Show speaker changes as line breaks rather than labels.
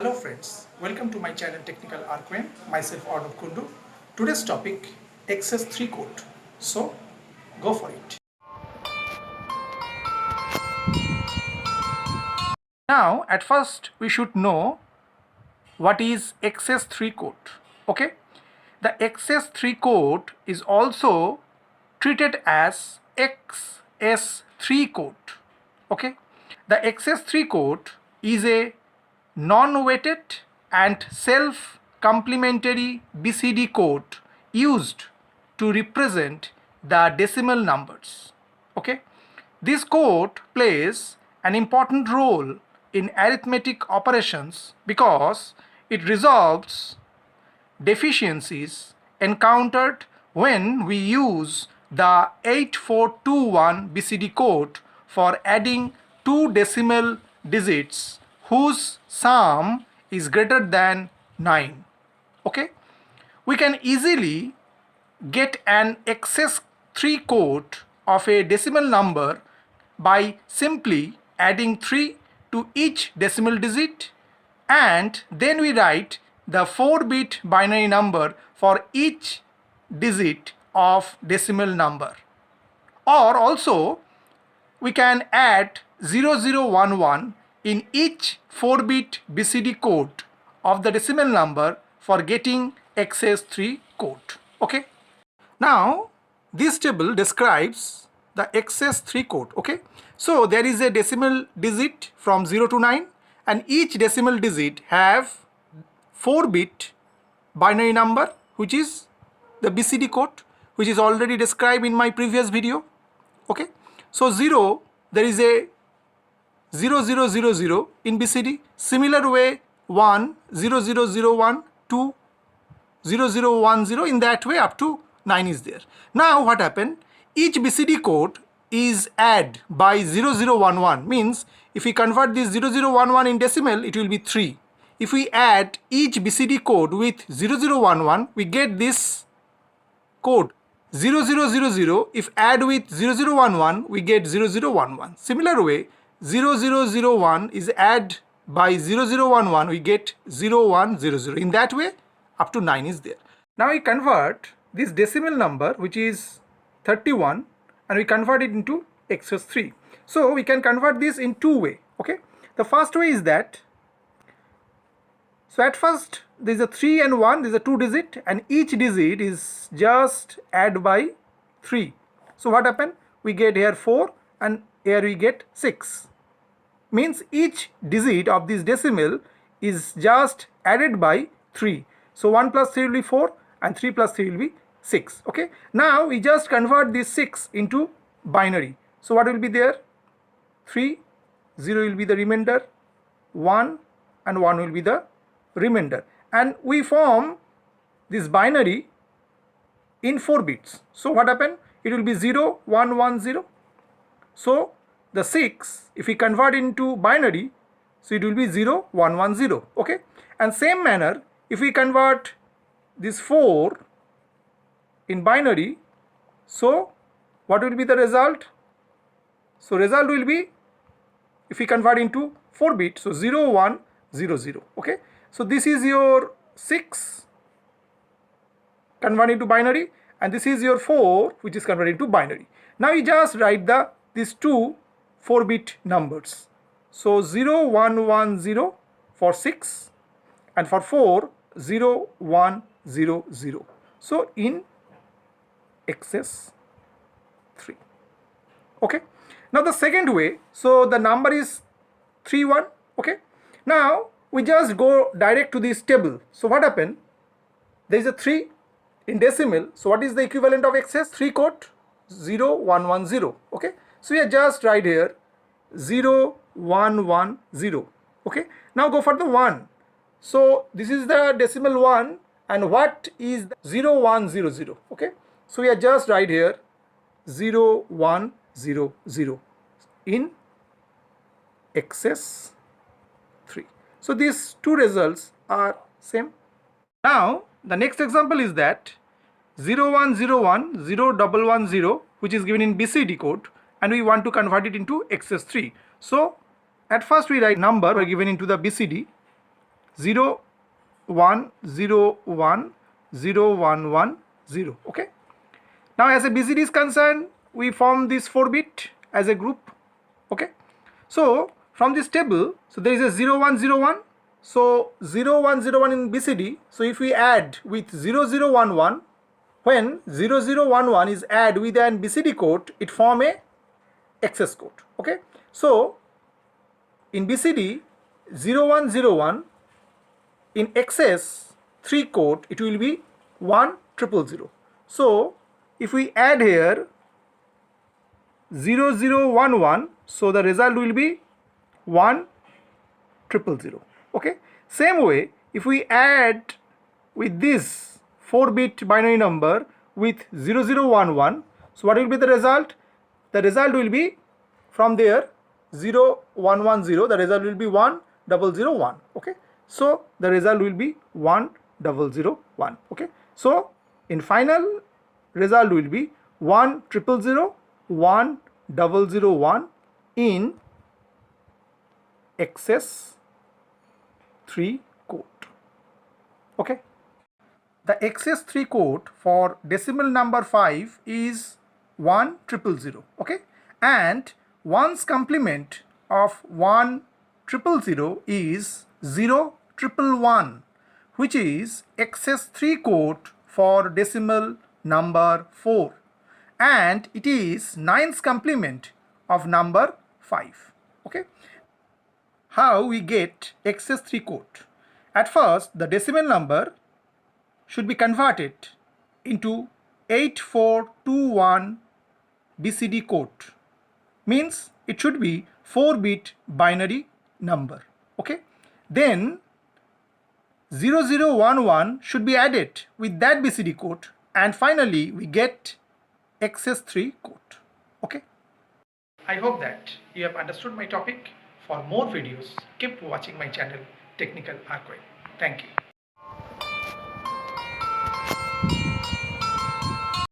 Hello friends, welcome to my channel Technical Arcane. Myself Arnab Kundu. Today's topic XS3 code. So go for it. Now at first we should know what is XS3 code. Okay, the XS3 code is also treated as XS3 code. Okay, the XS3 code is a non-weighted and self-complementary BCD code used to represent the decimal numbers. Okay, this code plays an important role in arithmetic operations because it resolves deficiencies encountered when we use the 8421 BCD code for adding two decimal digits whose sum is greater than 9. Okay, we can easily get an XS3 code of a decimal number by simply adding 3 to each decimal digit, and then we write the 4-bit binary number for each digit of decimal number. Or also we can add 0011 in each 4-bit BCD code of the decimal number for getting XS3 code. Okay, now this table describes the XS3 code. Okay, so there is a decimal digit from 0 to 9 and each decimal digit have 4-bit binary number which is the BCD code, which is already described in my previous video. Okay, so 0, there is a 0000 in BCD. Similar way 1, 0001, 2, 0010, in that way up to 9 is there. Now what happened? Each BCD code is add by 0011, means if we convert this 0011 in decimal, it will be 3. If we add each BCD code with 0011, we get this code 0000. If add with 0011, we get 0011. Similar way 0001 is add by 0011, we get 0100. In that way up to 9 is there. Now we convert this decimal number which is 31 and we convert it into XS3. So we can convert this in two ways. Okay, the first way is that, so at first there is a 3 and 1, there is a 2 digit and each digit is just add by 3. So what happened? We get here 4 and here we get 6. Means each digit of this decimal is just added by 3. So 1 plus 3 will be 4 and 3 plus 3 will be 6. Okay, now we just convert this 6 into binary. So what will be there? 3, 0 will be the remainder, 1 and 1 will be the remainder, and we form this binary in 4 bits. So what happened? It will be 0 1 1 0. So the 6, if we convert into binary, so it will be 0 1 1 0. Okay, and same manner if we convert this 4 in binary, so what will be the result? So result will be, if we convert into 4 bit, so 0 1 0 0. Okay, so this is your 6 converted into binary and this is your 4 which is converted into binary. Now you just write these two 4-bit numbers. So 0 1 1 0 for 6 and for 4 0 1 0 0. So in XS3. Okay, now the second way, so the number is 3 1. Okay, now we just go direct to this table. So what happened? There is a 3 in decimal. So what is the equivalent of XS3 code? 0 1 1 0. Okay, so we are just right here 0 1 1 0. Okay, now go for the 1. So this is the decimal 1 and what is the 0 1 0 0. Okay, so we are just right here 0 1 0 0 in XS3. So these two results are same. Now the next example is that 0101 0110, which is given in BCD code, and we want to convert it into XS3. So at first we write number given into the BCD 0 1 0 1 0 1 1 0. Okay. Now as a BCD is concerned, we form this 4-bit as a group. Okay. So from this table, so there is a 0 1 0 1. So 0 1 0 1 in BCD. So if we add with 0 0 1 1, when 0 0 1 1 is add with an BCD code, it form a XS code. Okay. So in BCD 0 1 0 1, in XS3 code it will be 1 0 0 0. So if we add here 0 0 1 1, so the result will be 1 0 0 0. Okay. Same way, if we add with this 4-bit binary number with 0 0 1 1, so what will be the result? The result will be from there 0 1 1 0, the result will be 1 0 0 1. Okay. So the result will be 1 0 0 1. Okay. So in final result will be 1 0 0 0 1 0 0 1 in XS3 code. Okay. The XS3 code for decimal number 5 is 1 0 0 0. Okay. And 1's complement of 1 0 0 0 is 0 1 1, which is XS3 code for decimal number 4, and it is 9's complement of number 5. Okay. How we get XS3 code? At first, the decimal number should be converted into 8421 BCD code. Means it should be 4-bit binary number. Okay. Then 0011 should be added with that BCD code, and finally we get XS3 code. Okay. I hope that you have understood my topic. For more videos, keep watching my channel Technical Archive. Thank you.